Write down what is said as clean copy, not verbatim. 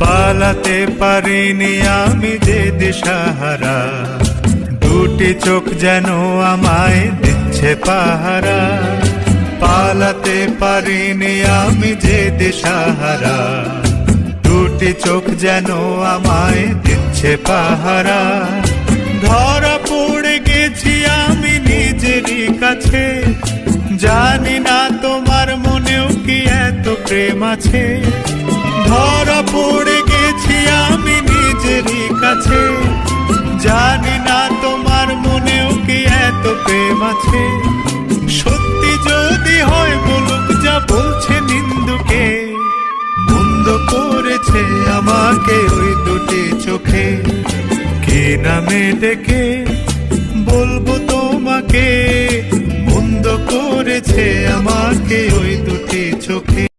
পালাতে পারিনি আমি যে দিশাহারা, দুটি চোখ যেন আমায় দিচ্ছে পাহারা। পালাতে পারিনি আমি যে দিশাহারা, দুটি চোখ যেন আমায় দিচ্ছে পাহারা। ধরা পড়ে গেছি আমি নিজেরই কাছে, জানি না তোমার মনেও কি এত প্রেম আছে। ধরা পড়ে গেছি আমি নিজেরই কাছে, জানি না তোমার মনেও কি এত প্রেম আছে। সত্যি যদি হয় বলুক যা বলছে নিন্দুকে, বন্ধ করেছে আমাকে ওই দুটি চোখে। কি নামে ডেকে বলবো তোমাকে, বন্ধ করেছে আমাকে ওই